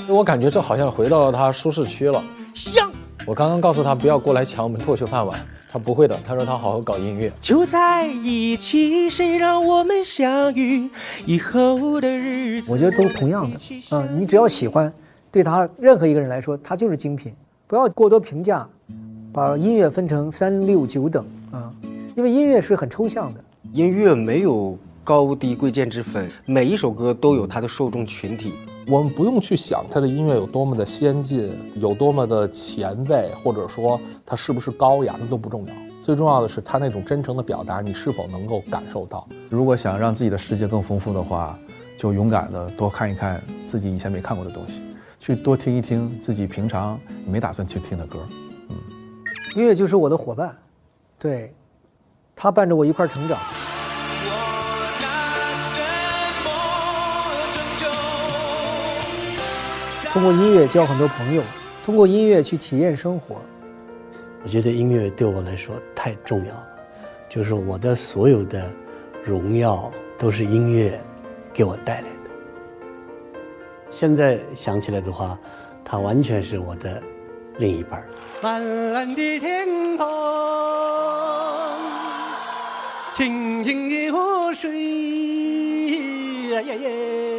我感觉这好像回到了他舒适区了。香！我刚刚告诉他不要过来抢我们脱口秀饭碗，他不会的，他说他好好搞音乐。就在一起，谁让我们相遇？以后的日子，我觉得都是同样的。你只要喜欢，对他任何一个人来说，他就是精品。不要过多评价，把音乐分成3、6、9等啊，因为音乐是很抽象的。音乐没有高低贵贱之分，每一首歌都有它的受众群体。我们不用去想他的音乐有多么的先进，有多么的前卫，或者说他是不是高雅，那都不重要。最重要的是他那种真诚的表达，你是否能够感受到。如果想让自己的世界更丰富的话，就勇敢的多看一看自己以前没看过的东西，去多听一听自己平常没打算去听的歌。音乐就是我的伙伴，对，他伴着我一块成长。通过音乐交很多朋友，通过音乐去体验生活。我觉得音乐对我来说太重要了，就是我的所有的荣耀都是音乐给我带来的。现在想起来的话，它完全是我的另一半。蓝蓝的天空，清清的河水，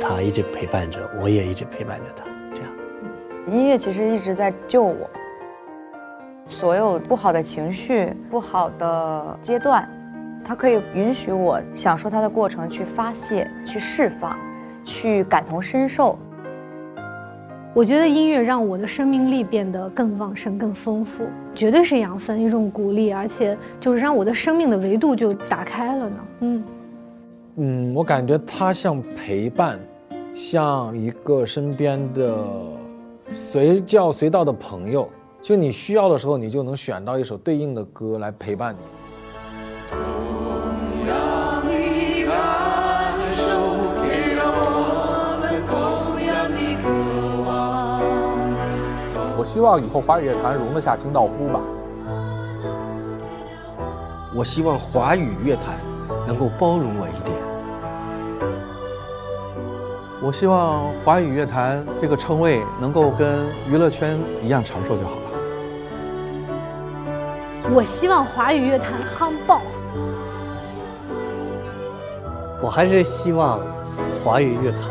他一直陪伴着我，也一直陪伴着他。音乐其实一直在救我，所有不好的情绪、不好的阶段，它可以允许我享受它的过程，去发泄、去释放、去感同身受。我觉得音乐让我的生命力变得更旺盛、更丰富，绝对是养分，一种鼓励，而且就是让我的生命的维度就打开了呢。我感觉它像陪伴，像一个身边的随叫随到的朋友，就你需要的时候，你就能选到一首对应的歌来陪伴你。我希望以后华语乐坛容得下清道夫吧。我希望华语乐坛能够包容我一点。我希望华语乐坛这个称谓能够跟娱乐圈一样长寿就好了。我希望华语乐坛夯爆。我还是希望华语乐坛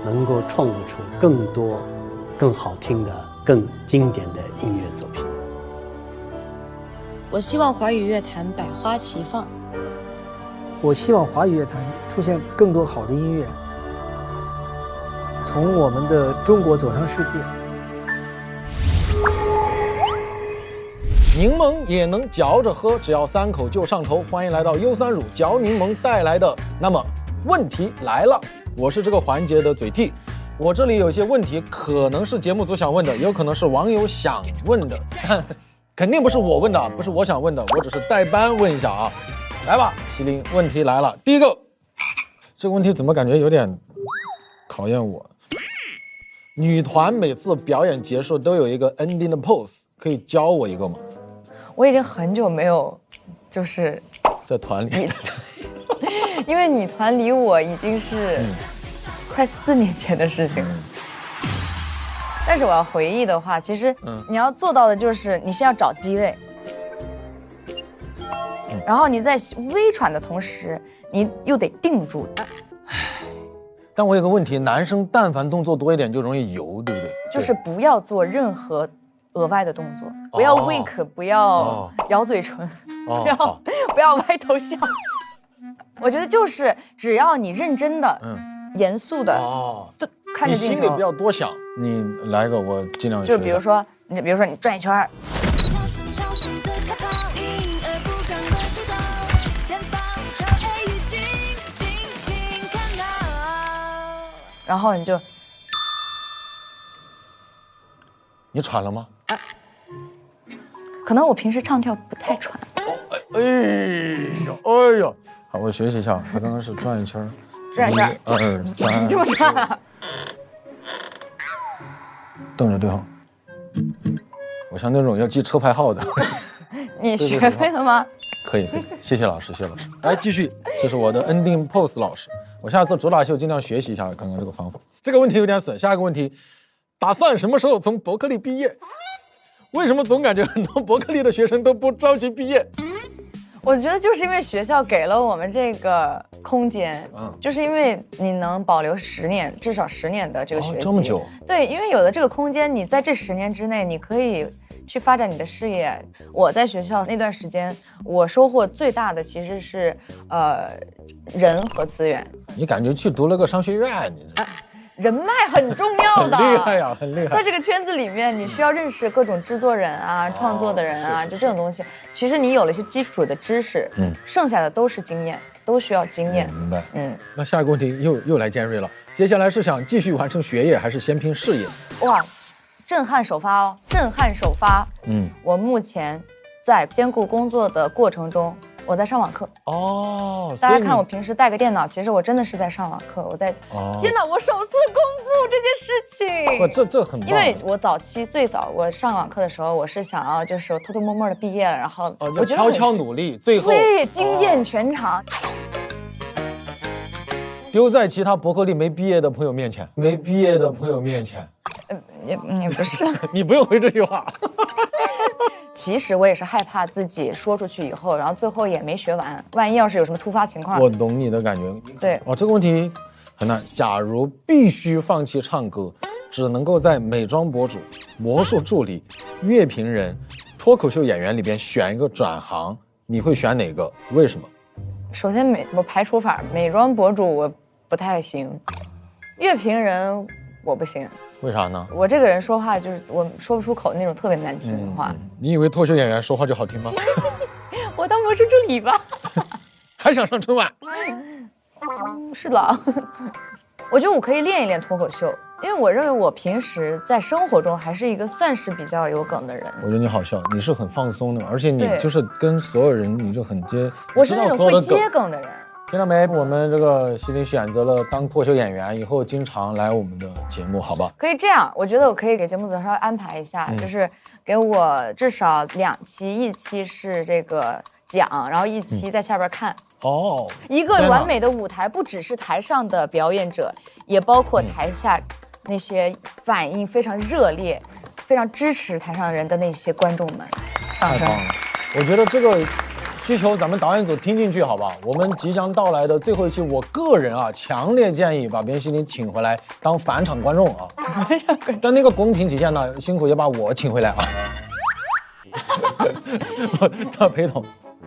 能够创作出更多、更好听的、更经典的音乐作品。我希望华语乐坛百花齐放。我希望华语乐坛出现更多好的音乐，从我们的中国走向世界。柠檬也能嚼着喝，只要3口就上头。欢迎来到优酸乳嚼柠檬带来的。那么问题来了，我是这个环节的嘴替。我这里有一些问题，可能是节目组想问的，也有可能是网友想问的，肯定不是我问的，不是我想问的，我只是代班问一下啊。来吧，西林，问题来了。第一个，这个问题怎么感觉有点考验我？女团每次表演结束都有一个 ending 的 pose， 可以教我一个吗？我已经很久没有，就是在团里，因为女团离我已经是快4年前的事情了。但是我要回忆的话，其实你要做到的就是你先要找机位，然后你在微喘的同时，你又得定住。但我有个问题，男生但凡动作多一点就容易油，对不对？就是不要做任何额外的动作，不要 wink， 不要咬嘴唇，不要歪头笑。我觉得就是只要你认真的、严肃的，都看着镜头，你心里不要多想。你来个，我尽量学。就比如说你转一圈。然后你喘了吗？可能我平时唱跳不太喘。哎呀，好，我学习一下。他刚刚是转一圈，转一圈，1、2、3，这么大，瞪着对方。我像那种要记车牌号的。你学会了吗？可以，谢谢老师，谢谢老师。来继续，这是我的 ending pose 老师。我下次主打秀尽量学习一下刚刚这个方法。这个问题有点损。下一个问题，打算什么时候从伯克利毕业？为什么总感觉很多伯克利的学生都不着急毕业？我觉得就是因为学校给了我们这个空间，就是因为你能保留10年，至少10年的这个学期。这么久？对，因为有了这个空间，你在这10年之内，你可以去发展你的事业。我在学校那段时间，我收获最大的其实是人和资源。你感觉去读了个商学院，你人脉很重要的，很厉害呀，很厉害。在这个圈子里面，你需要认识各种制作人啊、创作的人啊，就这种东西。其实你有了一些基础的知识，剩下的都是经验，都需要经验。明白。那下一个问题又来尖锐了。接下来是想继续完成学业，还是先拼事业？哇，震撼首发哦，震撼首发。我目前在兼顾工作的过程中。我在上网课哦，大家看我平时带个电脑，其实我真的是在上网课。我在，天哪，我首次公布这件事情，这很棒。因为我最早我上网课的时候，我是想要就是偷偷摸摸的毕业了，然后我悄悄努力，最后对惊艳全场，丢在其他伯克利没毕业的朋友面前，也不是，你不用回这句话。其实我也是害怕自己说出去以后，然后最后也没学完，万一要是有什么突发情况。我懂你的感觉。对，这个问题很难。假如必须放弃唱歌，只能够在美妆博主、魔术助理、乐评人、脱口秀演员里边选一个转行，你会选哪个？为什么？首先我排除法，美妆博主我不太行，乐评人我不行。为啥呢？我这个人说话就是我说不出口那种特别难听的话。你以为脱口秀演员说话就好听吗？我当魔术助理吧。还想上春晚？是的。我觉得我可以练一练脱口秀，因为我认为我平时在生活中还是一个算是比较有梗的人。我觉得你好笑，你是很放松的，而且你就是跟所有人你就很接。我是那种会接梗的人。听到没？我们这个西林选择了当脱口秀演员，以后经常来我们的节目，好吧？可以这样，我觉得我可以给节目组稍微安排一下，就是给我至少2期，一期是这个讲，然后一期在下边看。哦，一个完美的舞台，不只是台上的表演者，也包括台下那些反应非常热烈、非常支持台上的人的那些观众们。掌声！我觉得这个需求咱们导演组听进去，好吧？我们即将到来的最后一期，我个人啊，强烈建议把别人心里请回来当返场观众啊。但那个公平体现呢，辛苦也把我请回来啊。我陪同。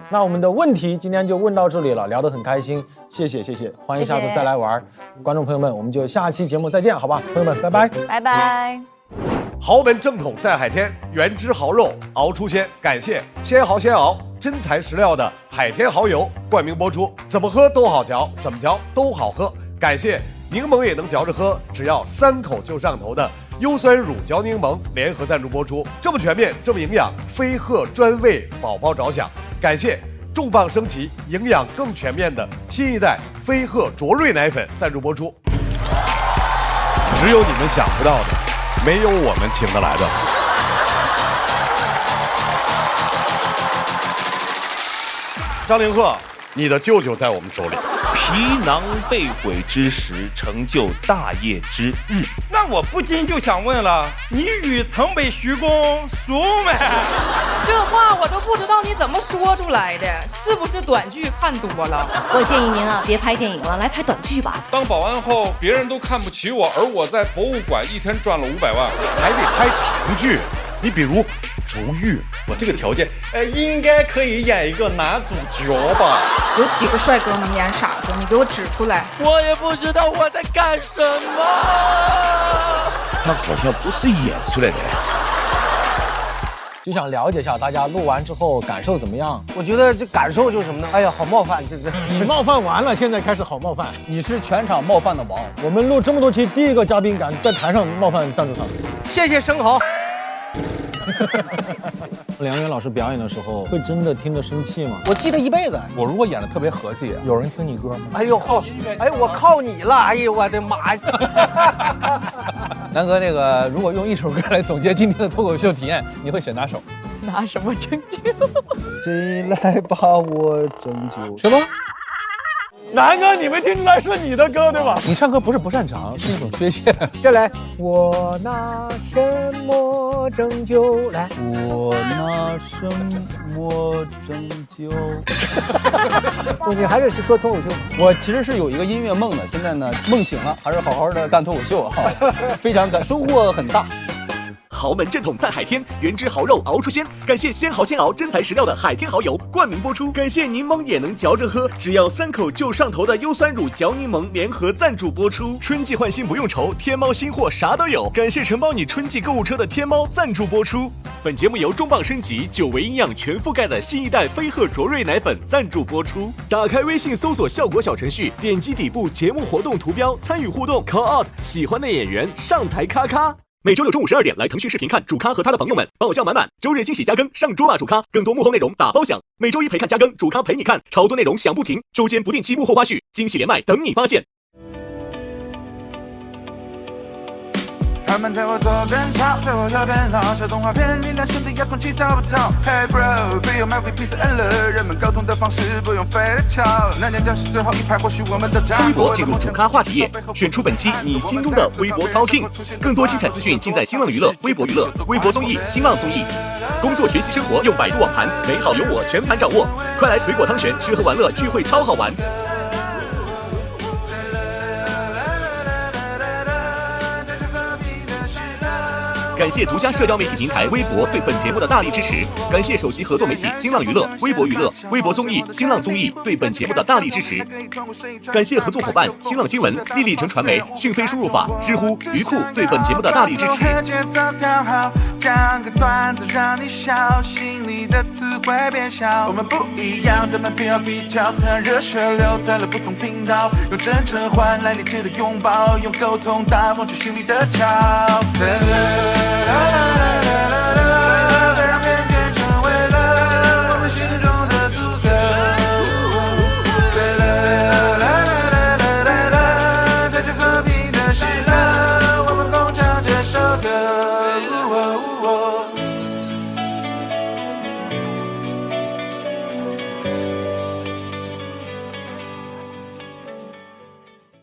那我们的问题今天就问到这里了，聊得很开心，谢谢，欢迎下次再来玩。观众朋友们，我们就下期节目再见，好吧？朋友们，拜拜，拜拜。豪门正统在海天，原汁豪肉熬出鲜。感谢鲜豪鲜熬真材实料的海天蚝油冠名播出，怎么喝都好嚼，怎么嚼都好喝。感谢柠檬也能嚼着喝，只要3口就上头的优酸乳嚼柠檬联合赞助播出，这么全面，这么营养，飞鹤专为宝宝着想。感谢重磅升级，营养更全面的新一代飞鹤卓瑞奶粉赞助播出。只有你们想不到的，没有我们请得来的。张凌赫，你的舅舅在我们手里。皮囊被毁之时，成就大业之日。那我不禁就想问了，你与曾被徐公熟没？这话我都不知道你怎么说出来的，是不是短剧看多了？我建议您啊，别拍电影了，来拍短剧吧。当保安后，别人都看不起我，而我在博物馆一天赚了500万，还得拍长剧。你比如竹玉，我这个条件，应该可以演一个男主角吧？有几个帅哥能演傻子？你给我指出来。我也不知道我在干什么。他好像不是演出来的呀。就想了解一下大家录完之后感受怎么样？我觉得这感受就是什么呢？哎呀，好冒犯！这你冒犯完了，现在开始好冒犯。你是全场冒犯的王。我们录这么多期，第一个嘉宾敢在台上冒犯赞助商。谢谢生蚝。梁元老师表演的时候，会真的听着生气吗？我记得一辈子。我如果演的特别和气，有人听你歌吗？哎呦，我靠你了！哎呦，我的妈呀！南哥，那个如果用一首歌来总结今天的脱口秀体验，你会选哪首？拿什么拯救？谁来把我拯救？什么？南哥，你没听出来是你的歌对吧？你唱歌不是不擅长，是一种缺陷。再来，我拿什么拯救？来，我拿什么拯救？你还是说脱口秀。我其实是有一个音乐梦的，现在呢梦醒了，还是好好的干脱口秀哈，非常收获很大。豪门正统在海天，原汁豪肉熬出鲜。感谢鲜豪鲜熬真材实料的海天蚝油冠名播出。感谢柠檬也能嚼着喝，只要3口就上头的优酸乳嚼柠檬联合赞助播出。春季换新不用愁，天猫新货啥都有。感谢承包你春季购物车的天猫赞助播出。本节目由重磅升级、久维营养全覆盖的新一代飞鹤卓瑞奶粉赞助播出。打开微信搜索效果小程序，点击底部节目活动图标参与互动 ，call out 喜欢的演员上台咔咔。每周6中午12点来腾讯视频看主咖和他的朋友们，爆笑满满。周日惊喜加更，上桌吧主咖，更多幕后内容打包享。每周一陪看加更，主咖陪你看，超多内容享不停。周间不定期幕后花絮，惊喜连麦等你发现。他们在我左边吵，在我右边闹，小动画片里男生的遥控器找不到。Hey bro， 非有 Melvin、Peace and Love， 人们沟通的方式不用费力巧。那年教室最后一排，或许我们都站。微博进入主咖话题页，选出本期你心中的微博 Talking。更多精彩资讯尽在新浪娱乐、微博娱乐、微博综艺、新浪综艺。工作、学习、生活用百度网盘，美好有我全盘掌握。快来水果汤泉，吃喝玩乐聚会超好玩。感谢独家社交媒体平台微博对本节目的大力支持，感谢首席合作媒体新浪娱乐、微博娱乐、微博综艺、新浪综艺对本节目的大力支持，感谢合作伙伴新浪新闻、丽丽城传媒、讯飞输入法、知乎、鱼库对本节目的大力支持。讲个段子让你笑，心里的词汇变小。我们不一样的门票比较，让热血留在了不同频道，用真诚换来理智的拥抱，用沟通打忘却心里的骄傲。啦啦啦啦啦啦。